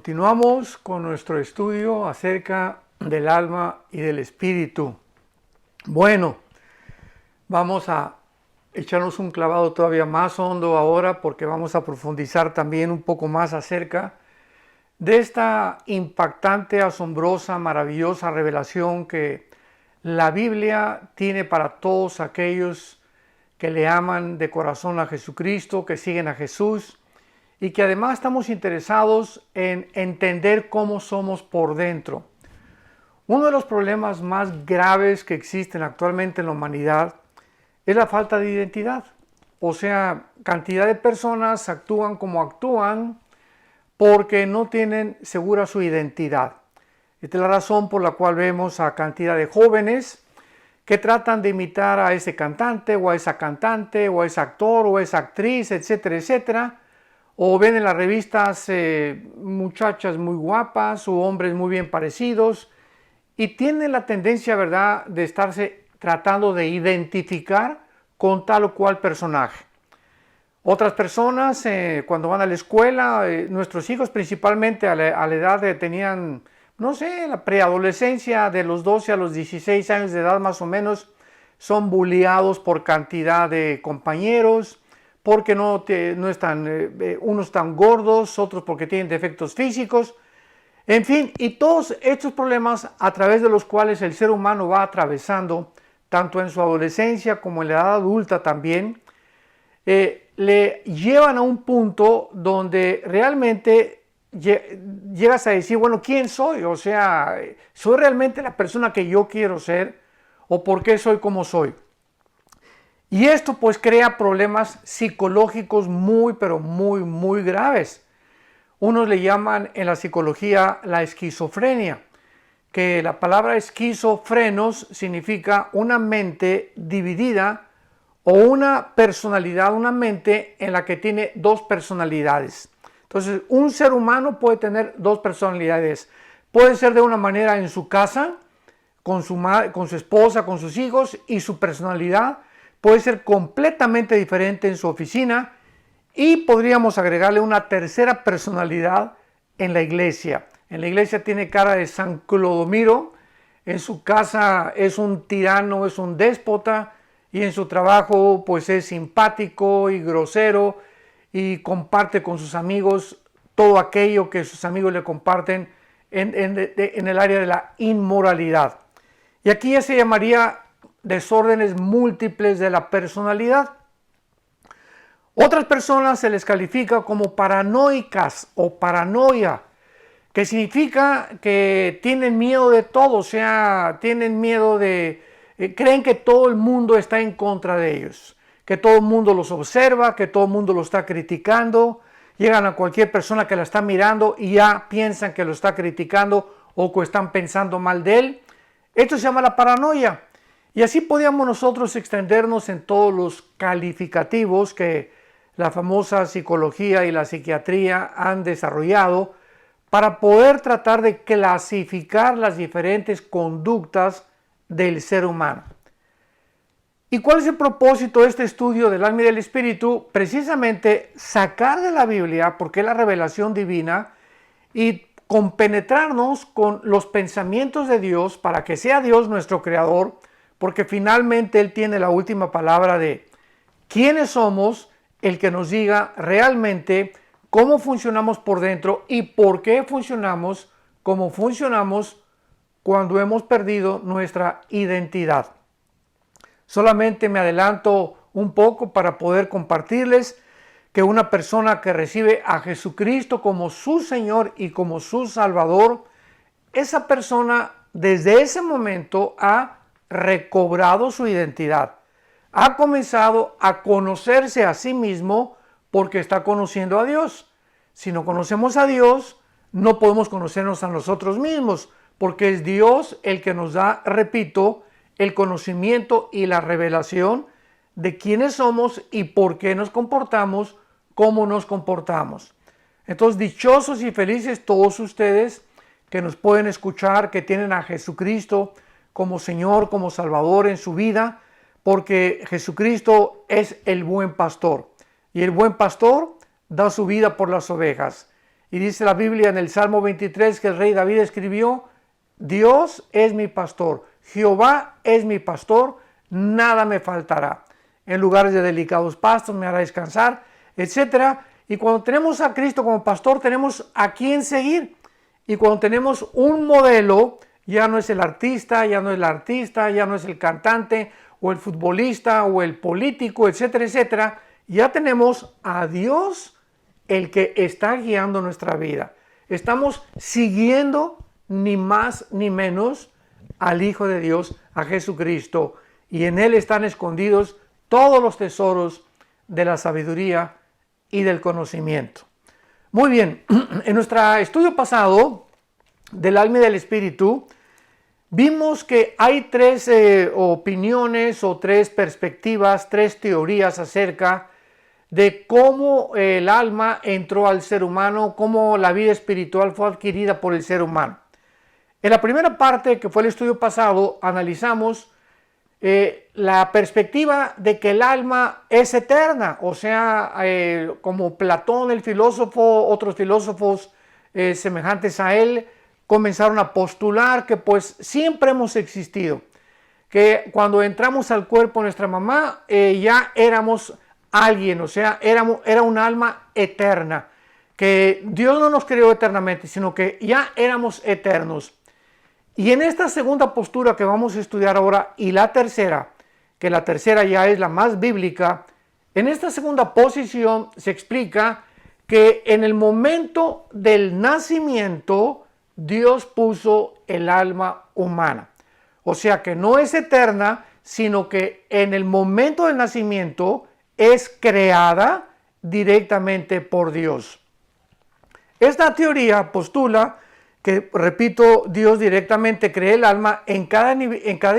Continuamos con nuestro estudio acerca del alma y del espíritu. Bueno, vamos a echarnos un clavado todavía más hondo ahora porque vamos a profundizar también un poco más acerca de esta impactante, asombrosa, maravillosa revelación que la Biblia tiene para todos aquellos que le aman de corazón a Jesucristo, que siguen a Jesús y que además estamos interesados en entender cómo somos por dentro. Uno de los problemas más graves que existen actualmente en la humanidad es la falta de identidad. O sea, cantidad de personas actúan como actúan porque no tienen segura su identidad. Esta es la razón por la cual vemos a cantidad de jóvenes que tratan de imitar a ese cantante o a esa cantante o a ese actor o a esa actriz, etcétera, etcétera. O ven en las revistas muchachas muy guapas o hombres muy bien parecidos y tienen la tendencia, ¿verdad?, de estarse tratando de identificar con tal o cual personaje. Otras personas, cuando van a la escuela, nuestros hijos principalmente a la edad tenían, no sé, la preadolescencia de los 12 a los 16 años de edad más o menos, son bulleados por cantidad de compañeros, porque no están, unos están gordos, otros porque tienen defectos físicos, en fin, y todos estos problemas a través de los cuales el ser humano va atravesando, tanto en su adolescencia como en la edad adulta también, le llevan a un punto donde realmente llegas a decir, bueno, ¿quién soy? O sea, ¿soy realmente la persona que yo quiero ser? ¿O por qué soy como soy? Y esto pues crea problemas psicológicos muy, pero muy graves. Unos le llaman en la psicología la esquizofrenia, que la palabra esquizofrenos significa una mente dividida o una personalidad, una mente en la que tiene dos personalidades. Entonces, un ser humano puede tener dos personalidades. Puede ser de una manera en su casa, con su esposa, con sus hijos, y su personalidad puede ser completamente diferente en su oficina, y podríamos agregarle una tercera personalidad en la iglesia. En la iglesia tiene cara de San Clodomiro, en su casa es un tirano, es un déspota, y en su trabajo pues es simpático y grosero y comparte con sus amigos todo aquello que sus amigos le comparten en el área de la inmoralidad. Y aquí ya se llamaría desórdenes múltiples de la personalidad. Otras personas se les califica como paranoicas o paranoia, que significa que tienen miedo de todo, o sea, tienen miedo de, creen que todo el mundo está en contra de ellos, que todo el mundo los observa, que todo el mundo los está criticando, llegan a cualquier persona que la está mirando y ya piensan que lo está criticando o que están pensando mal de él. Esto se llama la paranoia. Y así podíamos nosotros extendernos en todos los calificativos que la famosa psicología y la psiquiatría han desarrollado para poder tratar de clasificar las diferentes conductas del ser humano. ¿Y cuál es el propósito de este estudio del alma y del espíritu? Precisamente sacar de la Biblia, porque es la revelación divina, y compenetrarnos con los pensamientos de Dios para que sea Dios nuestro creador, porque finalmente Él tiene la última palabra de quiénes somos, el que nos diga realmente cómo funcionamos por dentro y por qué funcionamos como funcionamos cuando hemos perdido nuestra identidad. Solamente me adelanto un poco para poder compartirles que una persona que recibe a Jesucristo como su Señor y como su Salvador, esa persona desde ese momento ha recobrado su identidad. Ha comenzado a conocerse a sí mismo porque está conociendo a Dios. Si no conocemos a Dios, no podemos conocernos a nosotros mismos, porque es Dios el que nos da, repito, el conocimiento y la revelación de quiénes somos y por qué nos comportamos, cómo nos comportamos. Entonces, dichosos y felices todos ustedes que nos pueden escuchar, que tienen a Jesucristo como Señor, como Salvador en su vida, porque Jesucristo es el buen pastor. Y el buen pastor da su vida por las ovejas. Y dice la Biblia en el Salmo 23 que el rey David escribió: Dios es mi pastor, Jehová es mi pastor, nada me faltará. En lugares de delicados pastos me hará descansar, etc. Y cuando tenemos a Cristo como pastor, tenemos a quién seguir. Y cuando tenemos un modelo, ya no es el artista, ya no es el artista, ya no es el cantante, o el futbolista, o el político, etcétera, etcétera. Ya tenemos a Dios, el que está guiando nuestra vida. Estamos siguiendo ni más ni menos al Hijo de Dios, a Jesucristo, y en Él están escondidos todos los tesoros de la sabiduría y del conocimiento. Muy bien, en nuestro estudio pasado del alma y del espíritu, vimos que hay tres opiniones o tres perspectivas, tres teorías acerca de cómo el alma entró al ser humano, cómo la vida espiritual fue adquirida por el ser humano. En la primera parte, que fue el estudio pasado, analizamos la perspectiva de que el alma es eterna, o sea, como Platón, el filósofo, otros filósofos semejantes a él, comenzaron a postular que pues siempre hemos existido, que cuando entramos al cuerpo de nuestra mamá ya éramos alguien, o sea, era un alma eterna, que Dios no nos creó eternamente, sino que ya éramos eternos. Y en esta segunda postura que vamos a estudiar ahora, y la tercera, que la tercera ya es la más bíblica, en esta segunda posición se explica que en el momento del nacimiento Dios puso el alma humana. O sea que no es eterna, sino que en el momento del nacimiento es creada directamente por Dios. Esta teoría postula que, repito, Dios directamente crea el alma en cada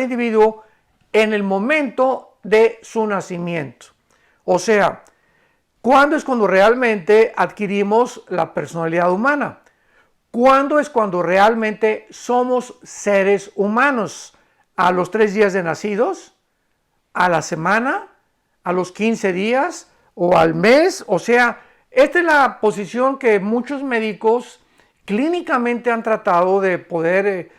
individuo en el momento de su nacimiento. O sea, ¿cuándo es cuando realmente adquirimos la personalidad humana? ¿Cuándo es cuando realmente somos seres humanos? ¿A los 3 días de nacidos? ¿A la semana? ¿A los 15 días? ¿O al mes? O sea, esta es la posición que muchos médicos clínicamente han tratado de poder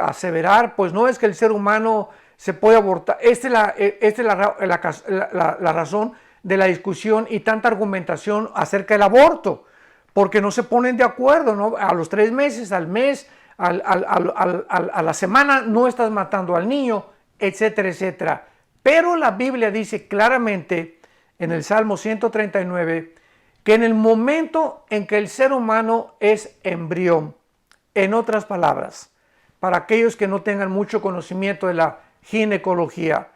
aseverar, pues no es que el ser humano se puede abortar. Esta es la razón de la discusión y tanta argumentación acerca del aborto, porque no se ponen de acuerdo, ¿no? A los 3 meses, al mes, a la semana no estás matando al niño, etcétera, etcétera. Pero la Biblia dice claramente en el Salmo 139 que en el momento en que el ser humano es embrión, en otras palabras, para aquellos que no tengan mucho conocimiento de la ginecología,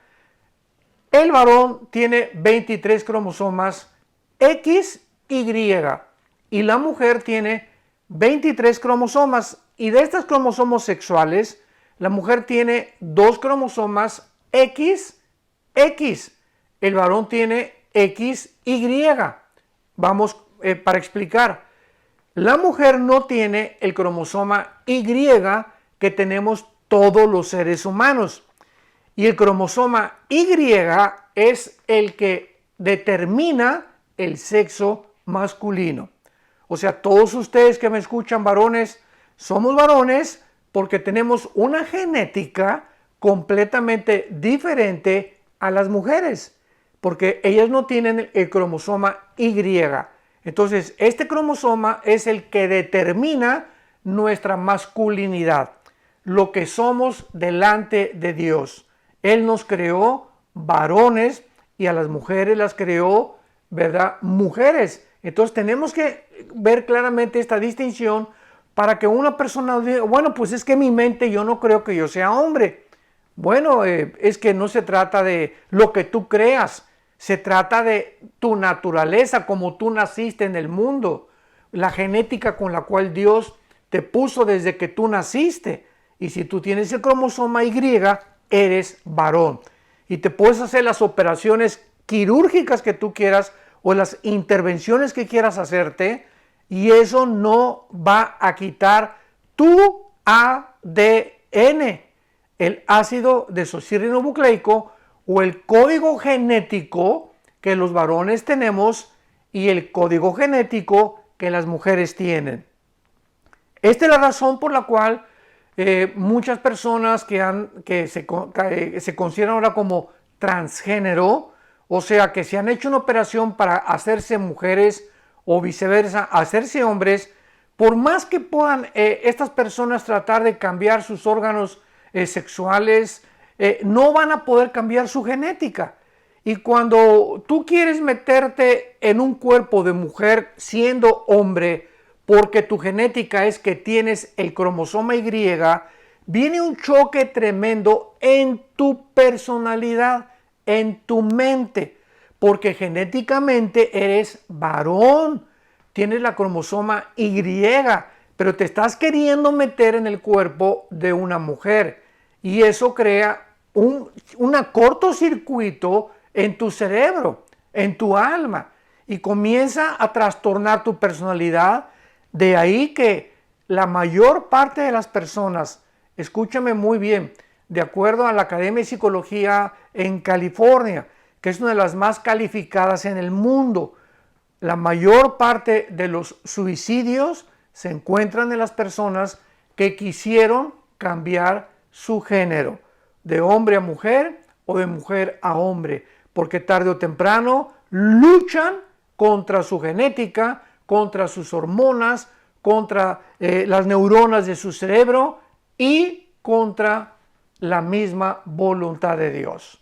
el varón tiene 23 cromosomas XY y la mujer tiene 23 cromosomas, y de estos cromosomas sexuales, la mujer tiene 2 cromosomas XX, el varón tiene XY. Vamos para explicar. La mujer no tiene el cromosoma Y que tenemos todos los seres humanos. Y el cromosoma Y es el que determina el sexo masculino. O sea, todos ustedes que me escuchan, varones, somos varones porque tenemos una genética completamente diferente a las mujeres, porque ellas no tienen el cromosoma Y. Entonces, este cromosoma es el que determina nuestra masculinidad, lo que somos delante de Dios. Él nos creó varones y a las mujeres las creó, ¿verdad?, mujeres. Entonces, tenemos que ver claramente esta distinción para que una persona diga, bueno, pues es que en mi mente yo no creo que yo sea hombre. Bueno, es que no se trata de lo que tú creas, se trata de tu naturaleza, como tú naciste en el mundo, la genética con la cual Dios te puso desde que tú naciste. Y si tú tienes el cromosoma Y, eres varón. Y te puedes hacer las operaciones quirúrgicas que tú quieras o las intervenciones que quieras hacerte, y eso no va a quitar tu ADN, el ácido desoxirribonucleico, o el código genético que los varones tenemos y el código genético que las mujeres tienen. Esta es la razón por la cual muchas personas que se consideran ahora como transgénero, o sea, que se han hecho una operación para hacerse mujeres o viceversa, hacerse hombres, por más que puedan estas personas tratar de cambiar sus órganos sexuales, no van a poder cambiar su genética. Y cuando tú quieres meterte en un cuerpo de mujer siendo hombre, porque tu genética es que tienes el cromosoma Y, viene un choque tremendo en tu personalidad, en tu mente, porque genéticamente eres varón, tienes la cromosoma Y, pero te estás queriendo meter en el cuerpo de una mujer y eso crea un cortocircuito en tu cerebro, en tu alma, y comienza a trastornar tu personalidad. De ahí que la mayor parte de las personas, escúchame muy bien, de acuerdo a la Academia de Psicología en California, que es una de las más calificadas en el mundo, la mayor parte de los suicidios se encuentran en las personas que quisieron cambiar su género, de hombre a mujer o de mujer a hombre, porque tarde o temprano luchan contra su genética, contra sus hormonas, contra las neuronas de su cerebro y contra la misma voluntad de Dios.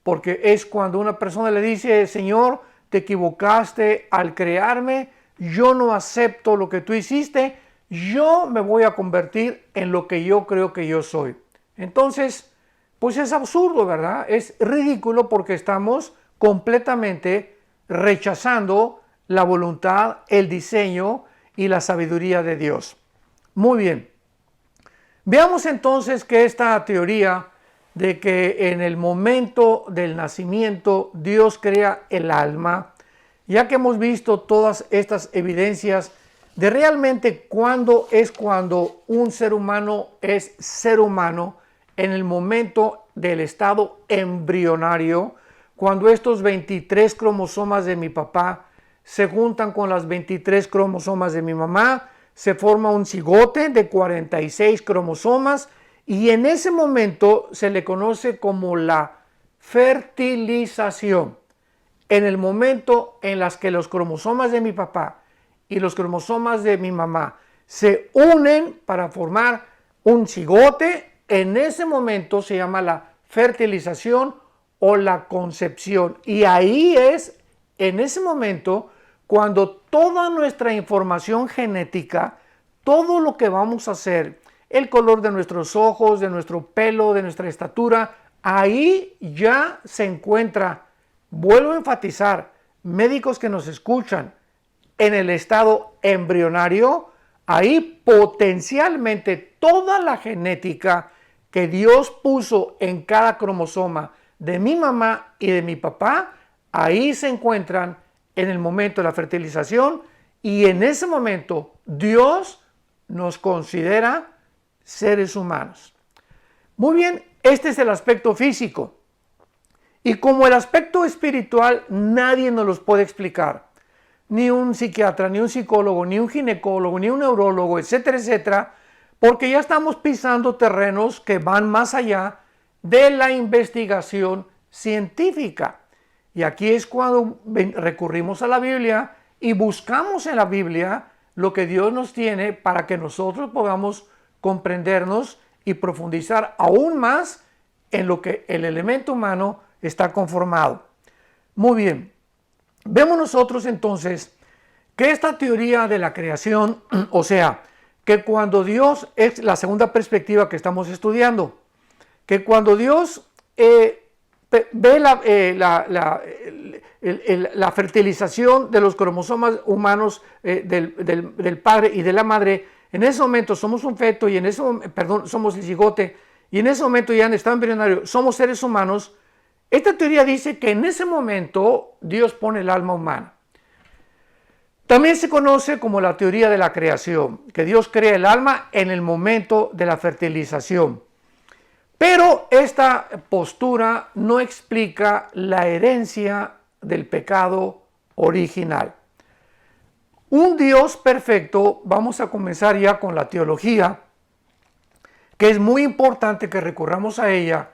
Porque es cuando una persona le dice, Señor, te equivocaste al crearme, yo no acepto lo que tú hiciste, yo me voy a convertir en lo que yo creo que yo soy. Entonces, pues es absurdo, ¿verdad? Es ridículo porque estamos completamente rechazando la voluntad, el diseño y la sabiduría de Dios. Muy bien. Veamos entonces que esta teoría de que en el momento del nacimiento Dios crea el alma, ya que hemos visto todas estas evidencias de realmente cuando un ser humano es ser humano, en el momento del estado embrionario, cuando estos 23 cromosomas de mi papá se juntan con las 23 cromosomas de mi mamá, se forma un cigote de 46 cromosomas y en ese momento se le conoce como la fertilización. En el momento en las que los cromosomas de mi papá y los cromosomas de mi mamá se unen para formar un cigote, en ese momento se llama la fertilización o la concepción. Y ahí es, en ese momento, cuando toda nuestra información genética, todo lo que vamos a hacer, el color de nuestros ojos, de nuestro pelo, de nuestra estatura, ahí ya se encuentra, vuelvo a enfatizar, médicos que nos escuchan, en el estado embrionario, ahí potencialmente toda la genética que Dios puso en cada cromosoma de mi mamá y de mi papá, ahí se encuentran en el momento de la fertilización y en ese momento Dios nos considera seres humanos. Muy bien, este es el aspecto físico. Y como el aspecto espiritual nadie nos los puede explicar, ni un psiquiatra, ni un psicólogo, ni un ginecólogo, ni un neurólogo, etcétera, etcétera, porque ya estamos pisando terrenos que van más allá de la investigación científica. Y aquí es cuando recurrimos a la Biblia y buscamos en la Biblia lo que Dios nos tiene para que nosotros podamos comprendernos y profundizar aún más en lo que el elemento humano está conformado. Muy bien, vemos nosotros entonces que esta teoría de la creación, o sea, que cuando Dios, es la segunda perspectiva que estamos estudiando, que cuando Dios ve la fertilización de los cromosomas humanos del padre y de la madre, en ese momento somos un feto y en ese somos el cigote y en ese momento ya en estado embrionario somos seres humanos. Esta teoría dice que en ese momento Dios pone el alma humana. También se conoce como la teoría de la creación, que Dios crea el alma en el momento de la fertilización. Pero esta postura no explica la herencia del pecado original. Un Dios perfecto, vamos a comenzar ya con la teología, que es muy importante que recurramos a ella.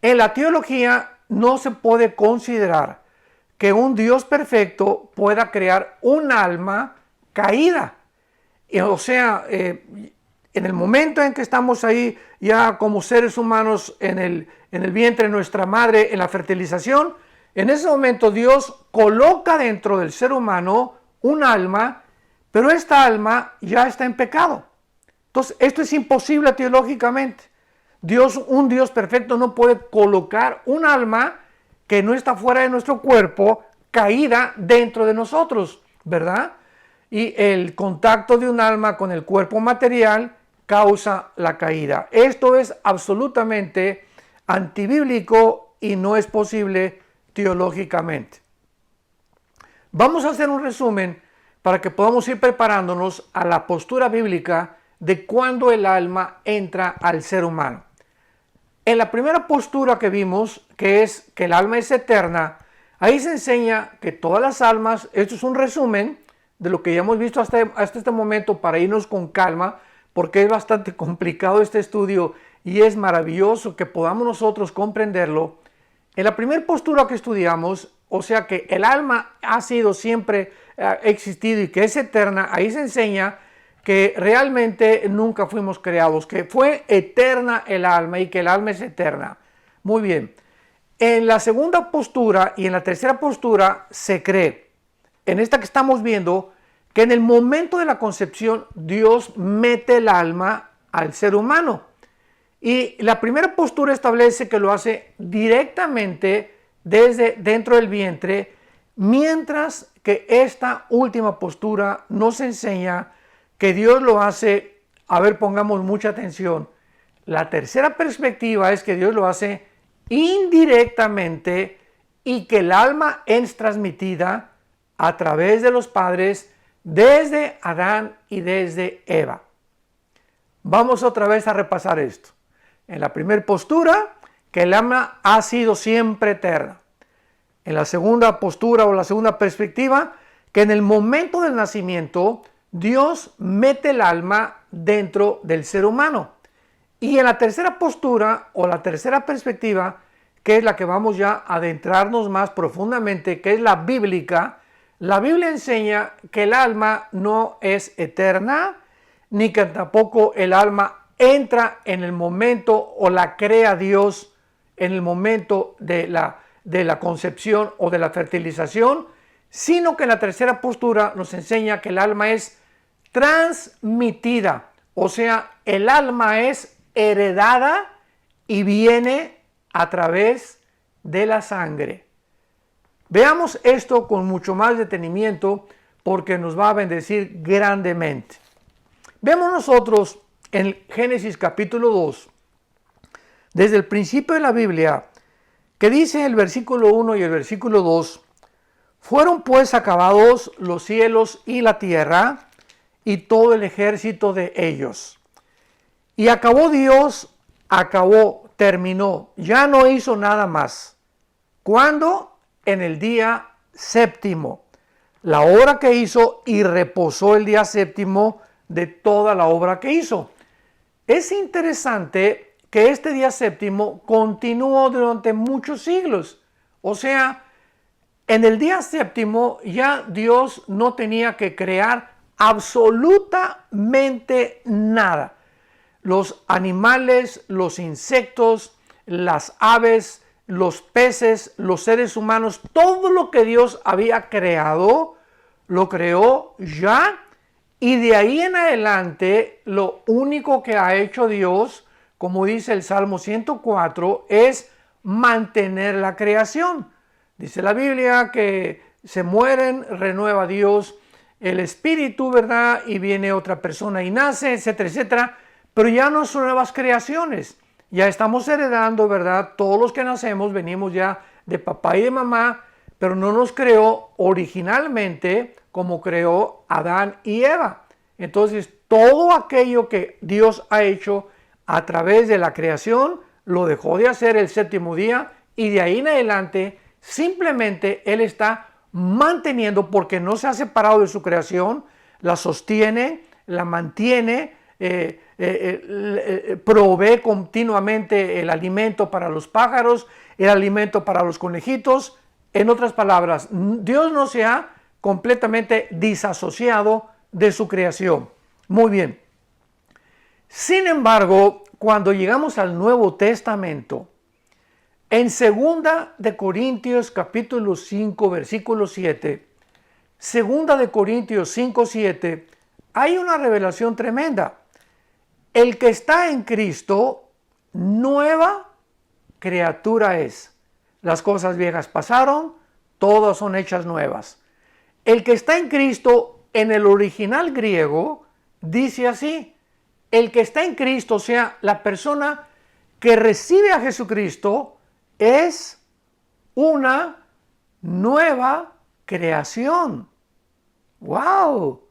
En la teología no se puede considerar que un Dios perfecto pueda crear un alma caída. O sea, en el momento en que estamos ahí ya como seres humanos en el vientre de nuestra madre, en la fertilización, en ese momento Dios coloca dentro del ser humano un alma, pero esta alma ya está en pecado. Entonces, esto es imposible teológicamente. Un Dios perfecto no puede colocar un alma que no está fuera de nuestro cuerpo, caída dentro de nosotros, ¿verdad? Y el contacto de un alma con el cuerpo material causa la caída. Esto es absolutamente antibíblico y no es posible teológicamente. Vamos a hacer un resumen para que podamos ir preparándonos a la postura bíblica de cuando el alma entra al ser humano. En la primera postura que vimos, que es que el alma es eterna, ahí se enseña que todas las almas, esto es un resumen de lo que ya hemos visto hasta este momento para irnos con calma, porque es bastante complicado este estudio y es maravilloso que podamos nosotros comprenderlo. En la primera postura que estudiamos, o sea que el alma ha sido siempre existido y que es eterna, ahí se enseña que realmente nunca fuimos creados, que fue eterna el alma y que el alma es eterna. Muy bien. En la segunda postura y en la tercera postura se cree, en esta que estamos viendo, que en el momento de la concepción Dios mete el alma al ser humano. Y la primera postura establece que lo hace directamente desde dentro del vientre, mientras que esta última postura nos enseña que Dios lo hace, a ver, pongamos mucha atención. La tercera perspectiva es que Dios lo hace indirectamente y que el alma es transmitida a través de los padres desde Adán y desde Eva. Vamos otra vez a repasar esto. En la primera postura, que el alma ha sido siempre eterna. En la segunda postura o la segunda perspectiva, que en el momento del nacimiento Dios mete el alma dentro del ser humano. Y en la tercera postura o la tercera perspectiva, que es la que vamos ya a adentrarnos más profundamente, que es la bíblica, la Biblia enseña que el alma no es eterna, ni que tampoco el alma entra en el momento o la crea Dios en el momento de la concepción o de la fertilización, sino que en la tercera postura nos enseña que el alma es transmitida, o sea, el alma es heredada y viene a través de la sangre. Veamos esto con mucho más detenimiento porque nos va a bendecir grandemente. Vemos nosotros en Génesis capítulo 2, desde el principio de la Biblia, que dice el versículo 1 y el versículo 2, fueron pues acabados los cielos y la tierra y todo el ejército de ellos. Y acabó Dios, terminó, ya no hizo nada más. ¿Cuándo? En el día séptimo, la obra que hizo, y reposó el día séptimo de toda la obra que hizo. Es interesante que este día séptimo continuó durante muchos siglos. O sea, en el día séptimo ya Dios no tenía que crear absolutamente nada. Los animales, los insectos, las aves, los peces, los seres humanos, todo lo que Dios había creado, lo creó ya, y de ahí en adelante lo único que ha hecho Dios, como dice el Salmo 104, es mantener la creación. Dice la Biblia que se mueren, renueva Dios el espíritu, ¿verdad? Y viene otra persona y nace, etcétera, etcétera. Pero ya no son nuevas creaciones. Ya estamos heredando, ¿verdad? Todos los que nacemos venimos ya de papá y de mamá, pero no nos creó originalmente como creó Adán y Eva. Entonces, todo aquello que Dios ha hecho a través de la creación, lo dejó de hacer el séptimo día y de ahí en adelante simplemente Él está manteniendo, porque no se ha separado de su creación, la sostiene, la mantiene, provee continuamente el alimento para los pájaros, el alimento para los conejitos. En otras palabras, Dios no se ha completamente disasociado de su creación. Muy bien. Sin embargo, cuando llegamos al Nuevo Testamento, en 2 de Corintios capítulo 5, versículo 7, 2 de Corintios 5, 7, hay una revelación tremenda. El que está en Cristo, nueva criatura es. Las cosas viejas pasaron, todas son hechas nuevas. El que está en Cristo, en el original griego, dice así: el que está en Cristo, o sea, la persona que recibe a Jesucristo, es una nueva creación. ¡Wow!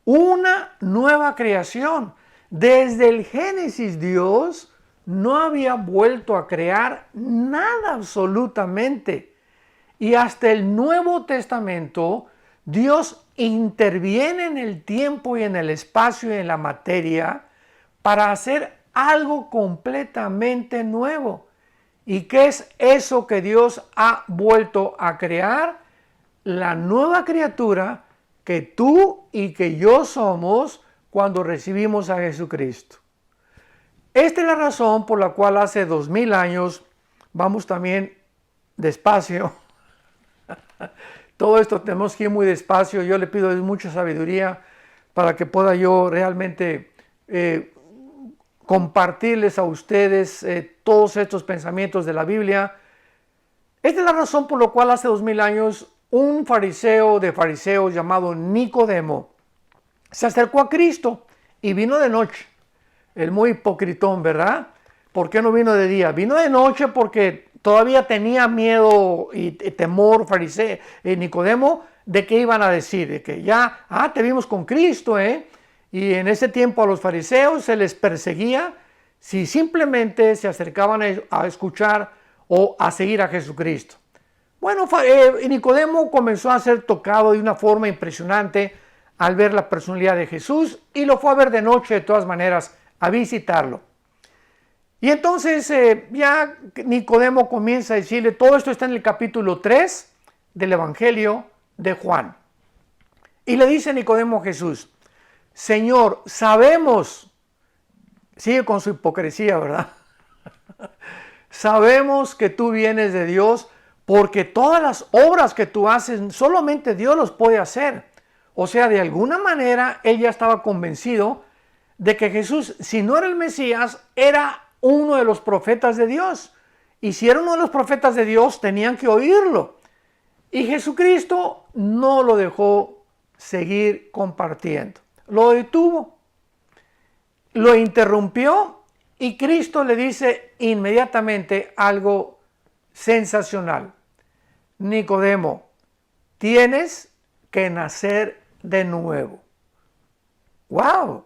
Una nueva creación. Desde el Génesis, Dios no había vuelto a crear nada absolutamente. Y hasta el Nuevo Testamento, Dios interviene en el tiempo y en el espacio y en la materia para hacer algo completamente nuevo. ¿Y qué es eso que Dios ha vuelto a crear? La nueva criatura que tú y que yo somos cuando recibimos a Jesucristo. Esta es la razón por la cual hace 2000 años, vamos también despacio, todo esto tenemos que ir muy despacio. Yo le pido mucha sabiduría para que pueda yo realmente compartirles a ustedes todos estos pensamientos de la Biblia. Esta es la razón por la cual hace 2000 años un fariseo de fariseos llamado Nicodemo se acercó a Cristo y vino de noche. El muy hipocritón, ¿verdad? ¿Por qué no vino de día? Vino de noche porque todavía tenía miedo y temor fariseo, Nicodemo, de qué iban a decir, de que ya, te vimos con Cristo, Y en ese tiempo a los fariseos se les perseguía si simplemente se acercaban a escuchar o a seguir a Jesucristo. Bueno, Nicodemo comenzó a ser tocado de una forma impresionante al ver la personalidad de Jesús y lo fue a ver de noche de todas maneras, a visitarlo. Y entonces ya Nicodemo comienza a decirle, todo esto está en el capítulo 3 del Evangelio de Juan. Y le dice Nicodemo a Jesús: Señor, sabemos, sigue con su hipocresía, ¿verdad? Sabemos que tú vienes de Dios, porque todas las obras que tú haces, solamente Dios los puede hacer. O sea, de alguna manera, él ya estaba convencido de que Jesús, si no era el Mesías, era uno de los profetas de Dios. Y si era uno de los profetas de Dios, tenían que oírlo. Y Jesucristo no lo dejó seguir compartiendo. Lo detuvo, lo interrumpió, y Cristo le dice inmediatamente algo sensacional: Nicodemo, tienes que nacer de nuevo. ¡Wow!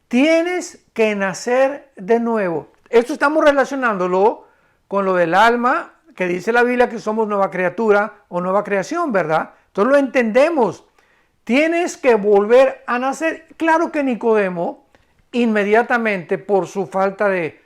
Tienes que nacer de nuevo. Esto estamos relacionándolo con lo del alma, que dice la Biblia que somos nueva criatura o nueva creación, ¿verdad? Entonces lo entendemos. Tienes que volver a nacer. Claro que Nicodemo, inmediatamente por su falta de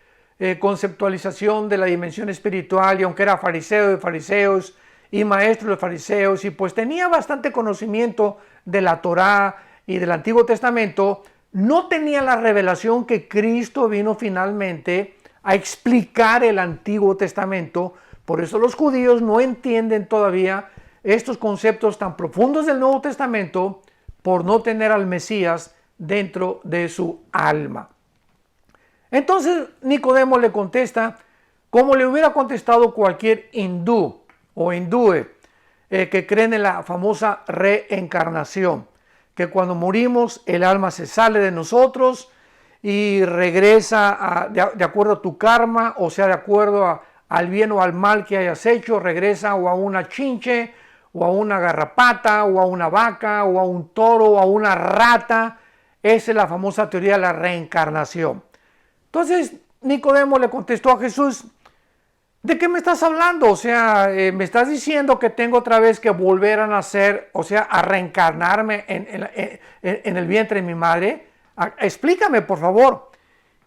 conceptualización de la dimensión espiritual, y aunque era fariseo de fariseos y maestro de fariseos, y pues tenía bastante conocimiento de la Torá y del Antiguo Testamento, no tenía la revelación que Cristo vino finalmente a explicar el Antiguo Testamento. Por eso los judíos no entienden todavía estos conceptos tan profundos del Nuevo Testamento, por no tener al Mesías dentro de su alma. Entonces Nicodemo le contesta como le hubiera contestado cualquier hindú o hindúe que creen en la famosa reencarnación, que cuando morimos el alma se sale de nosotros y regresa de acuerdo a tu karma, o sea, de acuerdo al bien o al mal que hayas hecho, regresa o a una chinche, o a una garrapata, o a una vaca, o a un toro, o a una rata. Esa es la famosa teoría de la reencarnación. Entonces Nicodemo le contestó a Jesús: ¿De qué me estás hablando? O sea, me estás diciendo que tengo otra vez que volver a nacer, o sea, a reencarnarme en el vientre de mi madre. Explícame, por favor.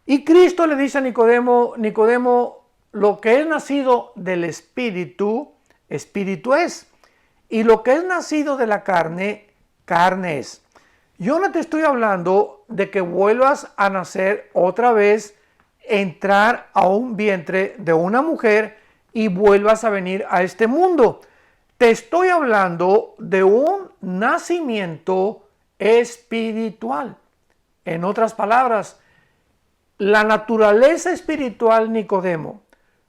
Y Cristo le dice a Nicodemo, Nicodemo, lo que es nacido del Espíritu, Espíritu es. Y lo que es nacido de la carne, carne es. Yo no te estoy hablando de que vuelvas a nacer otra vez, entrar a un vientre de una mujer y vuelvas a venir a este mundo. Te estoy hablando de un nacimiento espiritual. En otras palabras, la naturaleza espiritual, Nicodemo,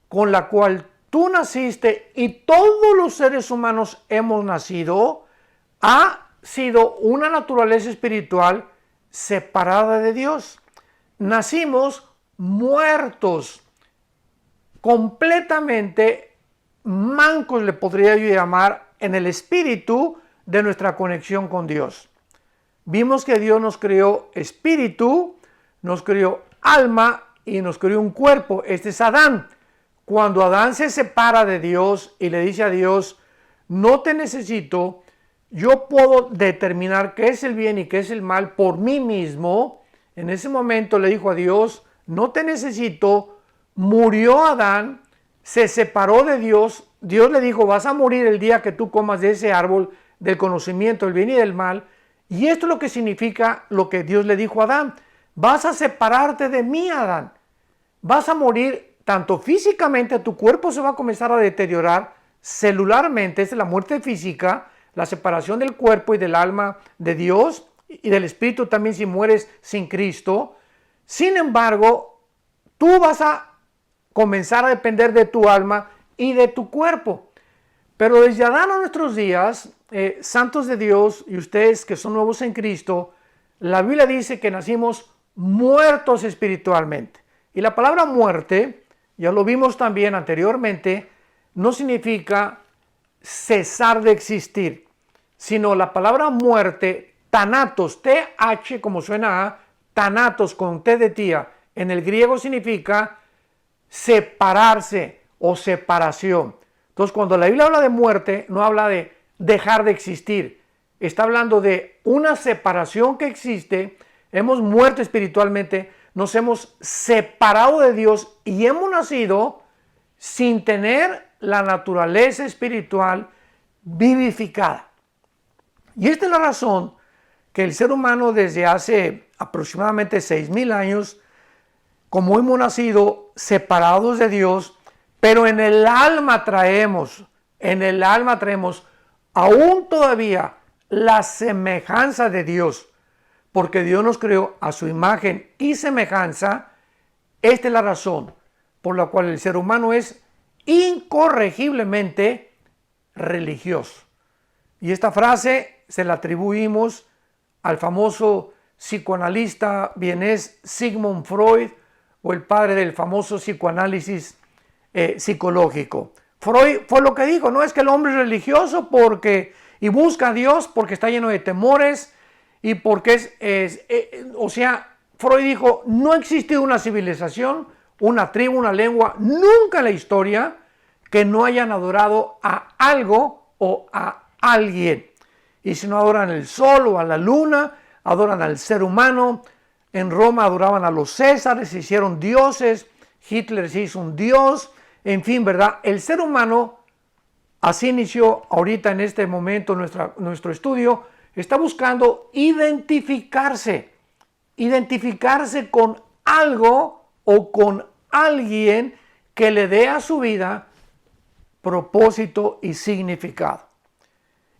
con la cual tú naciste y todos los seres humanos hemos nacido, ha sido una naturaleza espiritual separada de Dios. Nacimos muertos, completamente mancos, le podría yo llamar, en el espíritu de nuestra conexión con Dios. Vimos que Dios nos creó espíritu, nos creó alma y nos creó un cuerpo. Este es Adán. Cuando Adán se separa de Dios y le dice a Dios, no te necesito, yo puedo determinar qué es el bien y qué es el mal por mí mismo. En ese momento le dijo a Dios, no te necesito. Murió Adán, se separó de Dios. Dios le dijo, vas a morir el día que tú comas de ese árbol del conocimiento del bien y del mal. Y esto es lo que significa lo que Dios le dijo a Adán. Vas a separarte de mí, Adán. Vas a morir tanto físicamente, tu cuerpo se va a comenzar a deteriorar celularmente, es la muerte física, la separación del cuerpo y del alma de Dios y del espíritu también si mueres sin Cristo. Sin embargo, tú vas a comenzar a depender de tu alma y de tu cuerpo. Pero desde Adán a nuestros días, santos de Dios y ustedes que son nuevos en Cristo, la Biblia dice que nacimos muertos espiritualmente. Y la palabra muerte, ya lo vimos también anteriormente, no significa cesar de existir, sino la palabra muerte, thanatos, T-H como suena a, thanatos con T de tía, en el griego significa separarse o separación. Entonces, cuando la Biblia habla de muerte, no habla de dejar de existir. Está hablando de una separación que existe. Hemos muerto espiritualmente, nos hemos separado de Dios y hemos nacido sin tener la naturaleza espiritual vivificada. Y esta es la razón que el ser humano desde hace aproximadamente 6,000 años, como hemos nacido separados de Dios, pero en el alma traemos aún todavía la semejanza de Dios, porque Dios nos creó a su imagen y semejanza. Esta es la razón por la cual el ser humano es incorregiblemente religioso. Y esta frase se la atribuimos al famoso psicoanalista vienés Sigmund Freud, o el padre del famoso psicoanálisis psicológico. Freud fue lo que dijo, no es que el hombre es religioso y busca a Dios porque está lleno de temores y porque Freud dijo, no ha existido una civilización, una tribu, una lengua, nunca en la historia que no hayan adorado a algo o a alguien. Y si no adoran el sol o a la luna, adoran al ser humano. En Roma adoraban a los Césares, se hicieron dioses, Hitler se hizo un dios, en fin, ¿verdad? El ser humano, así inició ahorita en este momento nuestro estudio, está buscando identificarse con algo o con alguien que le dé a su vida propósito y significado.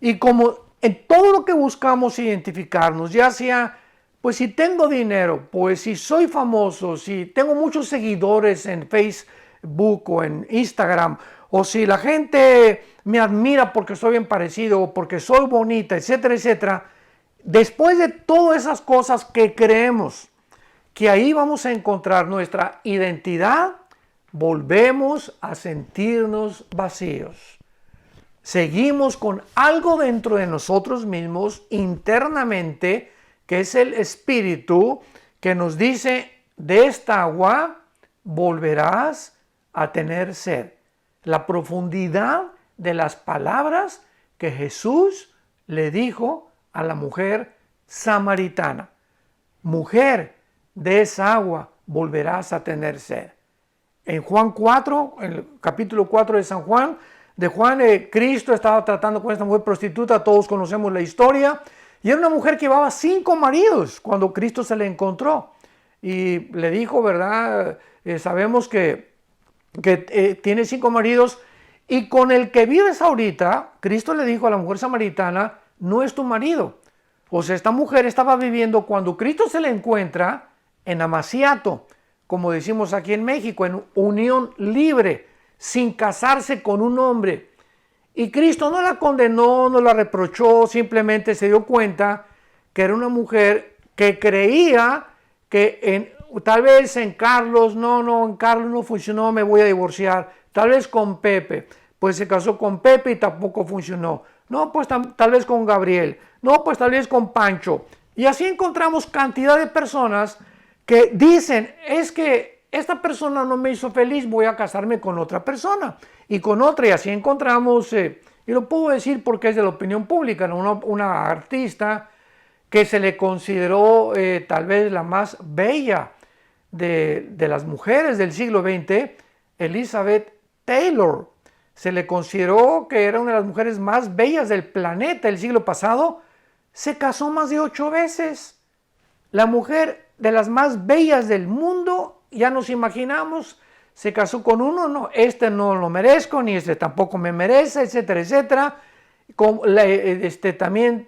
Y como en todo lo que buscamos identificarnos, ya sea, pues si tengo dinero, pues si soy famoso, si tengo muchos seguidores en Facebook o en Instagram, o si la gente me admira porque soy bien parecido o porque soy bonita, etcétera, etcétera. Después de todas esas cosas que creemos que ahí vamos a encontrar nuestra identidad, volvemos a sentirnos vacíos. Seguimos con algo dentro de nosotros mismos internamente, que es el espíritu, que nos dice, de esta agua volverás a tener sed. la profundidad de las palabras que Jesús le dijo a la mujer samaritana. Mujer, de esa agua volverás a tener sed. En Juan 4, en el capítulo 4 de San Juan, Cristo estaba tratando con esta mujer prostituta, todos conocemos la historia, y era una mujer que llevaba 5 maridos cuando Cristo se le encontró. Y le dijo, ¿verdad? Sabemos que tiene 5 maridos, y con el que vives ahorita, Cristo le dijo a la mujer samaritana, no es tu marido. O sea, esta mujer estaba viviendo cuando Cristo se le encuentra en amaciato, como decimos aquí en México, en unión libre, sin casarse con un hombre. Y Cristo no la condenó, no la reprochó, simplemente se dio cuenta que era una mujer que creía que tal vez en Carlos no funcionó, me voy a divorciar. Tal vez con Pepe, pues se casó con Pepe y tampoco funcionó. No, pues tal vez con Gabriel. No, pues tal vez con Pancho. Y así encontramos cantidad de personas que dicen, es que esta persona no me hizo feliz, voy a casarme con otra persona y con otra. Y así encontramos, y lo puedo decir porque es de la opinión pública, ¿no? una artista que se le consideró tal vez la más bella de las mujeres del siglo XX, Elizabeth Taylor. Se le consideró que era una de las mujeres más bellas del planeta el siglo pasado. Se casó más de 8 veces. La mujer de las más bellas del mundo, ya nos imaginamos, se casó con uno, no, este no lo merezco, ni este tampoco me merece, etcétera, etcétera. También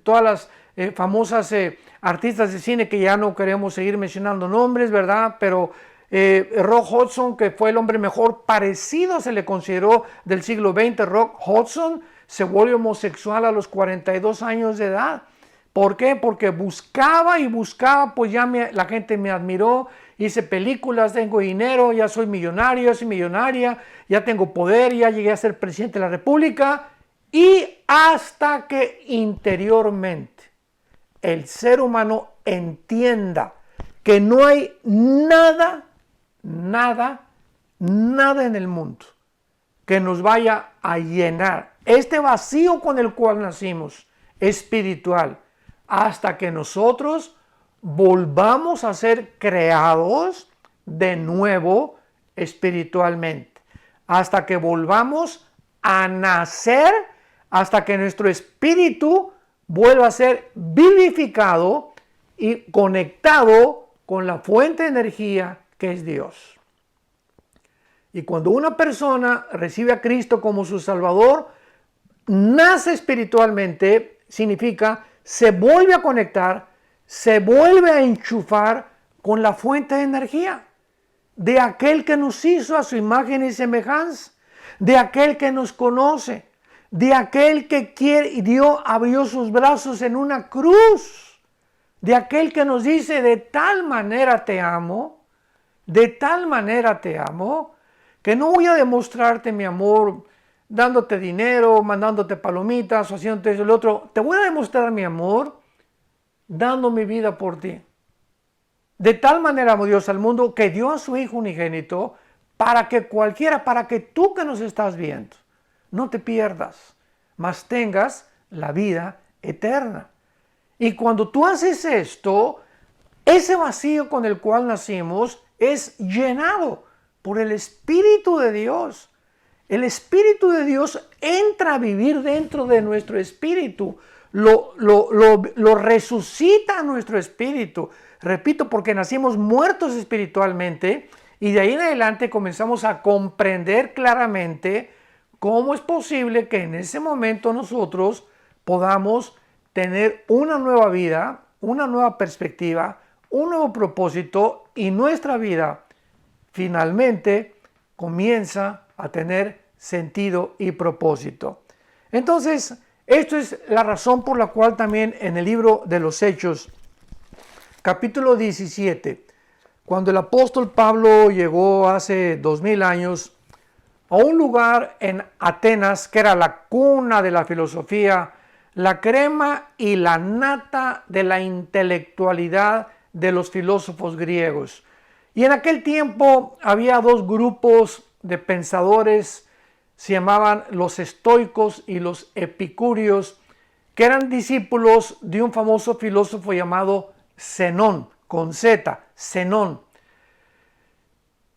todas las famosas artistas de cine que ya no queremos seguir mencionando nombres, ¿verdad? Pero Rock Hudson, que fue el hombre mejor parecido, se le consideró del siglo XX. Rock Hudson se vuelve homosexual a los 42 años de edad. ¿Por qué? Porque buscaba y buscaba, pues ya la gente me admiró, hice películas, tengo dinero, ya soy millonario, ya soy millonaria, ya tengo poder, ya llegué a ser presidente de la República, y hasta que interiormente el ser humano entienda que no hay nada en el mundo que nos vaya a llenar este vacío con el cual nacimos, espiritual, hasta que nosotros volvamos a ser creados de nuevo espiritualmente, hasta que volvamos a nacer, hasta que nuestro espíritu vuelva a ser vivificado y conectado con la fuente de energía que es Dios. Y cuando una persona recibe a Cristo como su Salvador, nace espiritualmente, significa se vuelve a conectar, se vuelve a enchufar con la fuente de energía de aquel que nos hizo a su imagen y semejanza, de aquel que nos conoce, de aquel que quiere y abrió sus brazos en una cruz, de aquel que nos dice, de tal manera te amo, que no voy a demostrarte mi amor dándote dinero, mandándote palomitas o haciéndote eso y lo otro. Te voy a demostrar mi amor dando mi vida por ti. De tal manera amó Dios al mundo que dio a su Hijo unigénito para que tú que nos estás viendo, no te pierdas, mas tengas la vida eterna. Y cuando tú haces esto, ese vacío con el cual nacimos es llenado por el Espíritu de Dios. El Espíritu de Dios entra a vivir dentro de nuestro espíritu, lo resucita a nuestro espíritu. Repito, porque nacimos muertos espiritualmente y de ahí en adelante comenzamos a comprender claramente cómo es posible que en ese momento nosotros podamos tener una nueva vida, una nueva perspectiva, un nuevo propósito, y nuestra vida finalmente comienza a tener sentido y propósito. Entonces, esto es la razón por la cual también en el libro de los Hechos, capítulo 17, cuando el apóstol Pablo llegó hace 2000 años a un lugar en Atenas que era la cuna de la filosofía, la crema y la nata de la intelectualidad de los filósofos griegos. Y en aquel tiempo había 2 grupos de pensadores se llamaban los estoicos y los epicúreos, que eran discípulos de un famoso filósofo llamado Zenón, con Z, Zenón.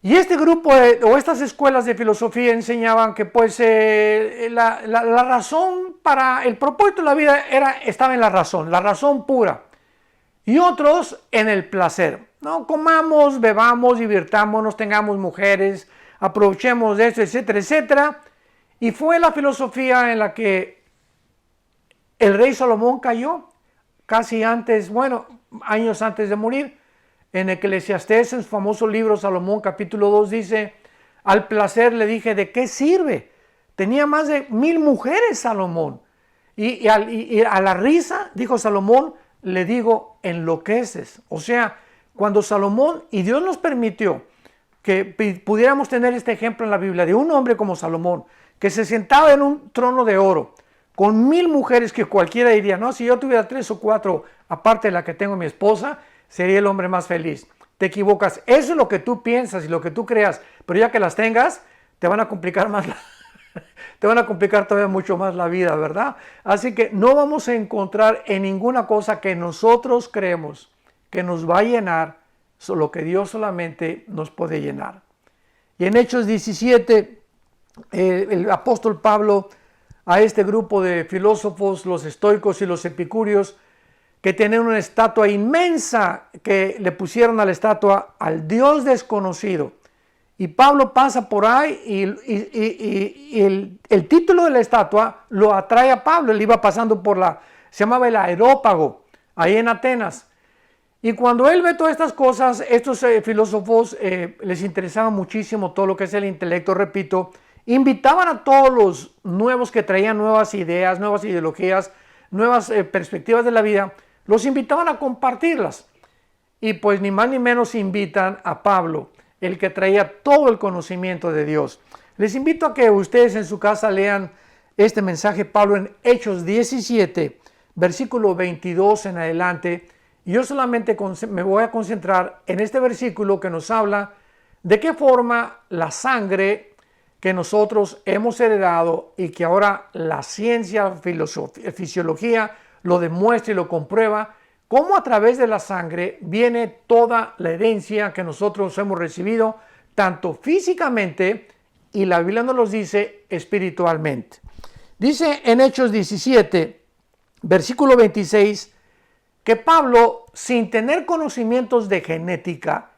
Y este grupo o estas escuelas de filosofía enseñaban que pues la razón para el propósito de la vida estaba en la razón pura. Y otros en el placer. No comamos, bebamos, divirtámonos, tengamos mujeres, aprovechemos de esto, etcétera, etcétera. Y fue la filosofía en la que el rey Salomón cayó casi antes, años antes de morir. En Eclesiastés, en su famoso libro Salomón capítulo 2 dice, al placer le dije, ¿de qué sirve? Tenía más de 1000 mujeres Salomón. Y a la risa, dijo Salomón, le digo, enloqueces. O sea, cuando Salomón, y Dios nos permitió que pudiéramos tener este ejemplo en la Biblia de un hombre como Salomón, que se sentaba en un trono de oro, con 1000 mujeres que cualquiera diría, no, si yo tuviera 3 o 4, aparte de la que tengo mi esposa, sería el hombre más feliz. Te equivocas. Eso es lo que tú piensas y lo que tú creas, pero ya que las tengas, te van a complicar más te van a complicar todavía mucho más la vida, ¿verdad? Así que no vamos a encontrar en ninguna cosa que nosotros creemos que nos va a llenar lo que Dios solamente nos puede llenar. Y en Hechos 17, el apóstol Pablo a este grupo de filósofos, los estoicos y los epicúreos, que tienen una estatua inmensa que le pusieron a la estatua al Dios desconocido. Y Pablo pasa por ahí y el título de la estatua lo atrae a Pablo. Él iba pasando se llamaba el Areópago, ahí en Atenas. Y cuando él ve todas estas cosas, estos filósofos les interesaba muchísimo todo lo que es el intelecto, repito, invitaban a todos los nuevos que traían nuevas ideas, nuevas ideologías, nuevas perspectivas de la vida, los invitaban a compartirlas. Y pues ni más ni menos invitan a Pablo, el que traía todo el conocimiento de Dios. Les invito a que ustedes en su casa lean este mensaje Pablo en Hechos 17, versículo 22 en adelante. Y yo solamente me voy a concentrar en este versículo que nos habla de qué forma la sangre que nosotros hemos heredado y que ahora la ciencia, fisiología lo demuestra y lo comprueba, cómo a través de la sangre viene toda la herencia que nosotros hemos recibido, tanto físicamente, y la Biblia nos los dice, espiritualmente. Dice en Hechos 17, versículo 26, que Pablo, sin tener conocimientos de genética,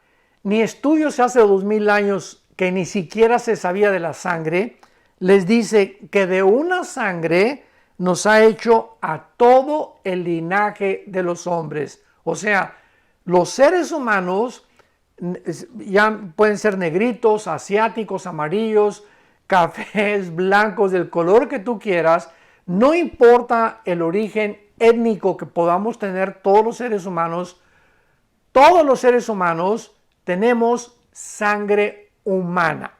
ni estudios hace 2000 años que ni siquiera se sabía de la sangre, les dice que de una sangre nos ha hecho a todo el linaje de los hombres. O sea, los seres humanos ya pueden ser negritos, asiáticos, amarillos, cafés, blancos, del color que tú quieras. No importa el origen étnico que podamos tener todos los seres humanos tenemos sangre humana.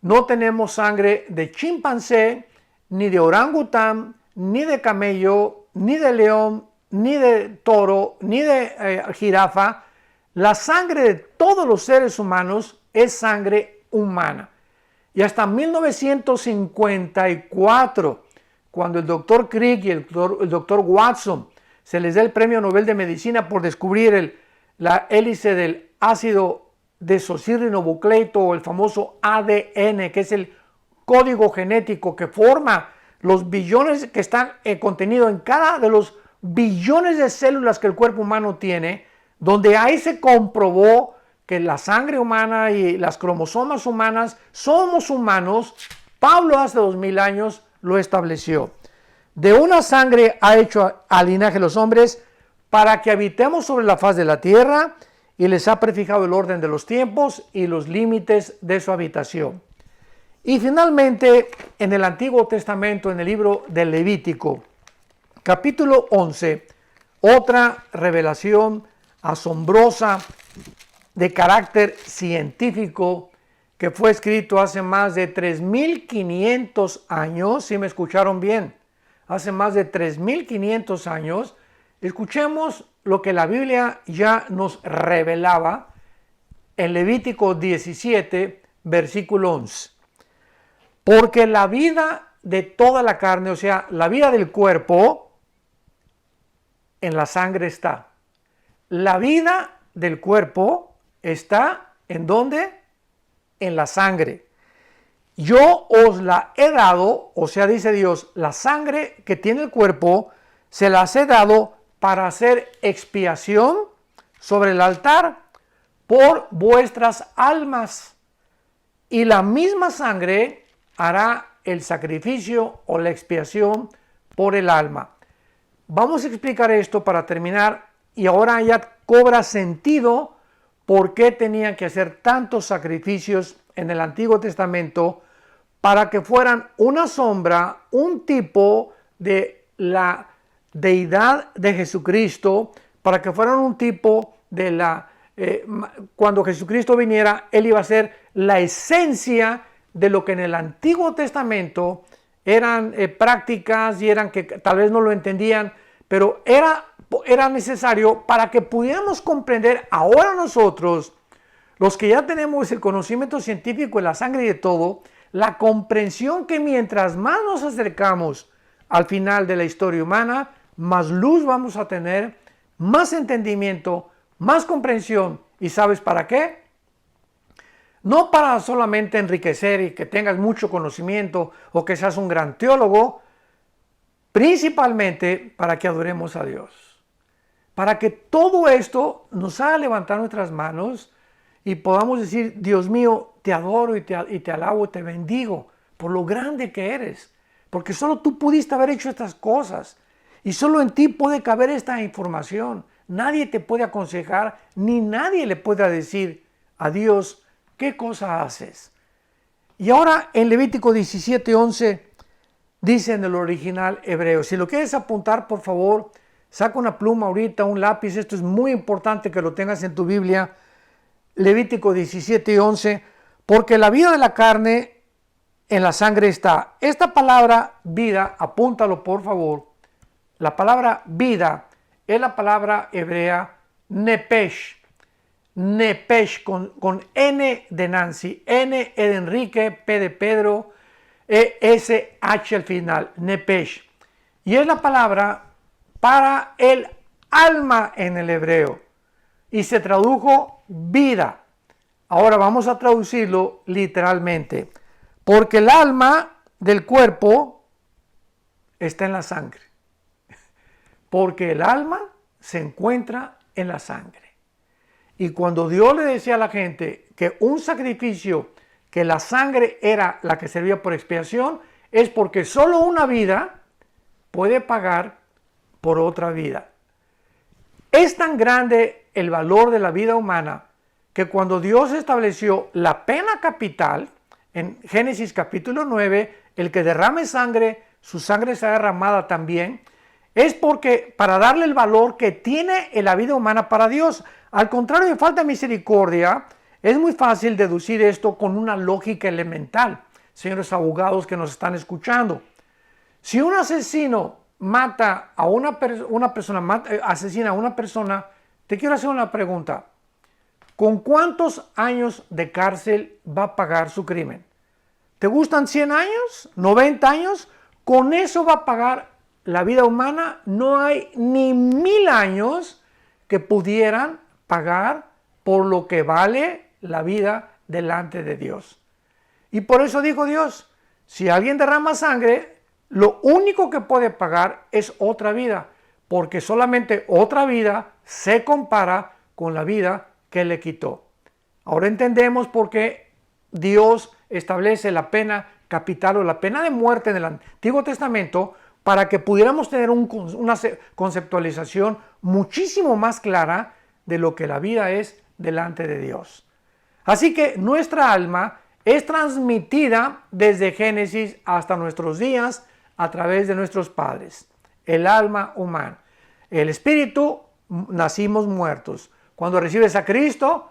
No tenemos sangre de chimpancé, ni de orangután, ni de camello, ni de león, ni de toro, ni de jirafa. La sangre de todos los seres humanos es sangre humana. Y hasta 1954, cuando el doctor Crick y el doctor Watson se les da el premio Nobel de Medicina por descubrir la hélice del ácido desoxirribonucleico o el famoso ADN, que es el código genético que forma los billones que están contenidos en cada de los billones de células que el cuerpo humano tiene, donde ahí se comprobó que la sangre humana y las cromosomas humanas somos humanos. Pablo hace 2000 años lo estableció. De una sangre ha hecho al linaje de los hombres para que habitemos sobre la faz de la tierra, y les ha prefijado el orden de los tiempos y los límites de su habitación. Y finalmente, en el Antiguo Testamento, en el libro del Levítico, capítulo 11, otra revelación asombrosa de carácter científico que fue escrito hace más de 3500 años, si me escucharon bien, hace más de 3500 años. Escuchemos lo que la Biblia ya nos revelaba en Levítico 17, versículo 11. Porque la vida de toda la carne, o sea, la vida del cuerpo, en la sangre está. La vida del cuerpo está ¿en dónde? En la sangre. Yo os la he dado, o sea, dice Dios, la sangre que tiene el cuerpo, se las he dado para hacer expiación sobre el altar por vuestras almas. Y la misma sangre hará el sacrificio o la expiación por el alma. Vamos a explicar esto para terminar y ahora ya cobra sentido por qué tenían que hacer tantos sacrificios en el Antiguo Testamento para que fueran una sombra, un tipo de la deidad de Jesucristo, para que fueran un tipo de la... cuando Jesucristo viniera, Él iba a ser la esencia de lo que en el Antiguo Testamento eran prácticas y eran que tal vez no lo entendían, pero era necesario para que pudiéramos comprender ahora nosotros, los que ya tenemos el conocimiento científico de la sangre y de todo, la comprensión que mientras más nos acercamos al final de la historia humana, más luz vamos a tener, más entendimiento, más comprensión. ¿Y sabes para qué? No para solamente enriquecer y que tengas mucho conocimiento o que seas un gran teólogo, principalmente para que adoremos a Dios. Para que todo esto nos haga levantar nuestras manos y podamos decir, Dios mío, te adoro y te alabo y te bendigo por lo grande que eres. Porque solo tú pudiste haber hecho estas cosas y solo en ti puede caber esta información. Nadie te puede aconsejar ni nadie le puede decir a Dios qué cosa haces. Y ahora en Levítico 17:11 dice en el original hebreo, si lo quieres apuntar, por favor, saca una pluma ahorita, un lápiz, esto es muy importante que lo tengas en tu Biblia. Levítico 17:11, porque la vida de la carne en la sangre está. Esta palabra vida, apúntalo por favor, la palabra vida es la palabra hebrea nepesh. Nepesh con N de Nancy, N de Enrique, P de Pedro, S, H al final, nepesh. Y es la palabra para el alma en el hebreo. Y se tradujo vida. Ahora vamos a traducirlo literalmente. Porque el alma del cuerpo está en la sangre. Porque el alma se encuentra en la sangre. Y cuando Dios le decía a la gente que un sacrificio, que la sangre era la que servía por expiación, es porque solo una vida puede pagar por otra vida. Es tan grande el valor de la vida humana que cuando Dios estableció la pena capital, en Génesis capítulo 9, el que derrame sangre, su sangre será derramada también, es porque para darle el valor que tiene en la vida humana para Dios. Al contrario de falta de misericordia, es muy fácil deducir esto con una lógica elemental, señores abogados que nos están escuchando. Si un asesino mata a una persona, asesina a una persona, te quiero hacer una pregunta. ¿Con cuántos años de cárcel va a pagar su crimen? ¿Te gustan 100 años? ¿90 años? Con eso va a pagar la vida humana. No hay ni 1000 años que pudieran pagar por lo que vale la vida delante de Dios. Y por eso dijo Dios, si alguien derrama sangre, lo único que puede pagar es otra vida, porque solamente otra vida se compara con la vida que le quitó. Ahora entendemos por qué Dios establece la pena capital o la pena de muerte en el Antiguo Testamento para que pudiéramos tener una conceptualización muchísimo más clara de lo que la vida es delante de Dios. Así que nuestra alma es transmitida desde Génesis hasta nuestros días a través de nuestros padres. El alma humana. El espíritu, nacimos muertos. Cuando recibes a Cristo,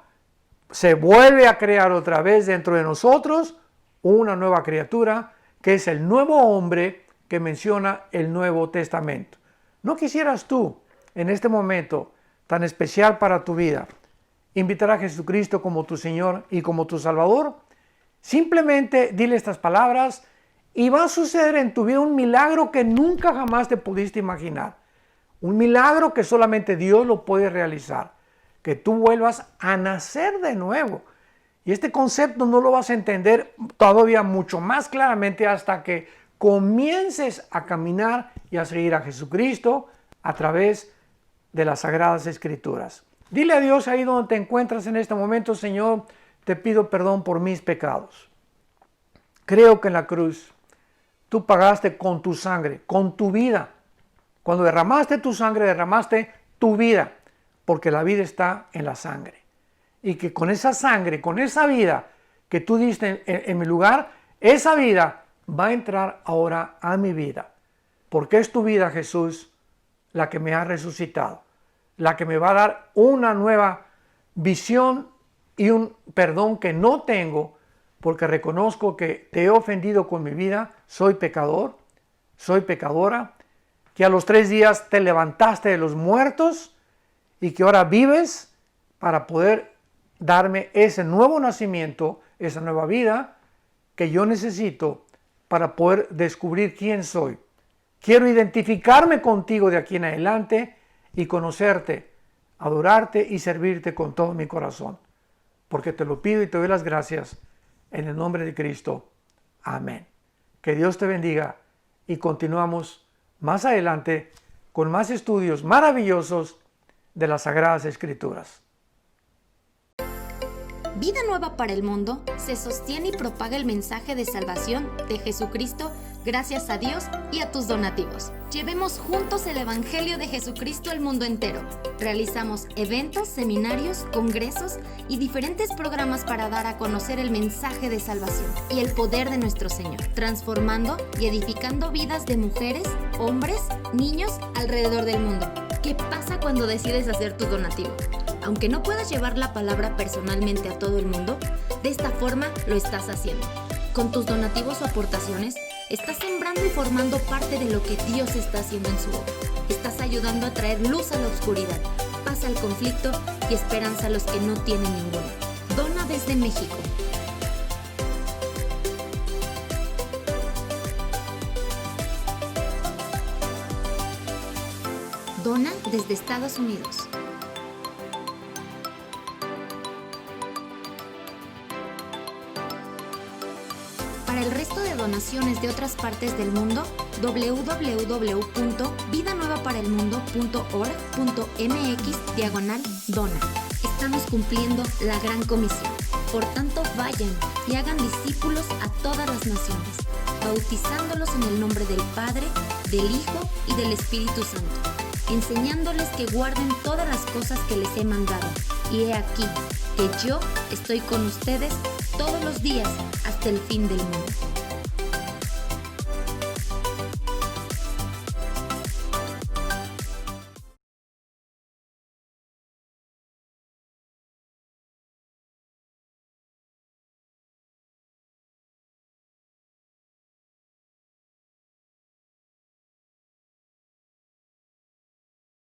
se vuelve a crear otra vez dentro de nosotros una nueva criatura, que es el nuevo hombre que menciona el Nuevo Testamento. ¿No quisieras tú, en este momento tan especial para tu vida, invitar a Jesucristo como tu Señor y como tu Salvador? Simplemente dile estas palabras y va a suceder en tu vida un milagro que nunca jamás te pudiste imaginar. Un milagro que solamente Dios lo puede realizar. Que tú vuelvas a nacer de nuevo. Y este concepto no lo vas a entender todavía mucho más claramente hasta que comiences a caminar y a seguir a Jesucristo a través de las Sagradas Escrituras. Dile a Dios ahí donde te encuentras en este momento: Señor, te pido perdón por mis pecados. Creo que en la cruz tú pagaste con tu sangre, con tu vida. Cuando derramaste tu sangre, derramaste tu vida, porque la vida está en la sangre. Y que con esa sangre, con esa vida que tú diste en mi lugar, esa vida va a entrar ahora a mi vida. Porque es tu vida, Jesús, la que me ha resucitado, la que me va a dar una nueva visión y un perdón que no tengo, porque reconozco que te he ofendido con mi vida, soy pecador, soy pecadora, que a los 3 días te levantaste de los muertos y que ahora vives para poder darme ese nuevo nacimiento, esa nueva vida que yo necesito para poder descubrir quién soy. Quiero identificarme contigo de aquí en adelante y conocerte, adorarte y servirte con todo mi corazón. Porque te lo pido y te doy las gracias en el nombre de Cristo. Amén. Que Dios te bendiga y continuamos más adelante con más estudios maravillosos de las Sagradas Escrituras. Vida Nueva para el Mundo se sostiene y propaga el mensaje de salvación de Jesucristo gracias a Dios y a tus donativos. Llevemos juntos el Evangelio de Jesucristo al mundo entero. Realizamos eventos, seminarios, congresos y diferentes programas para dar a conocer el mensaje de salvación y el poder de nuestro Señor, transformando y edificando vidas de mujeres, hombres, niños alrededor del mundo. ¿Qué pasa cuando decides hacer tu donativo? Aunque no puedas llevar la palabra personalmente a todo el mundo, de esta forma lo estás haciendo. Con tus donativos o aportaciones, estás sembrando y formando parte de lo que Dios está haciendo en su obra. Estás ayudando a traer luz a la oscuridad, paz al conflicto y esperanza a los que no tienen ninguna. Dona desde México. Dona desde Estados Unidos. Para el resto de donaciones de otras partes del mundo, www.vidanuevaparaelmundo.org.mx/dona. Estamos cumpliendo la gran comisión. Por tanto, vayan y hagan discípulos a todas las naciones, bautizándolos en el nombre del Padre, del Hijo y del Espíritu Santo, enseñándoles que guarden todas las cosas que les he mandado. Y he aquí que yo estoy con ustedes todos los días hasta el fin del mundo.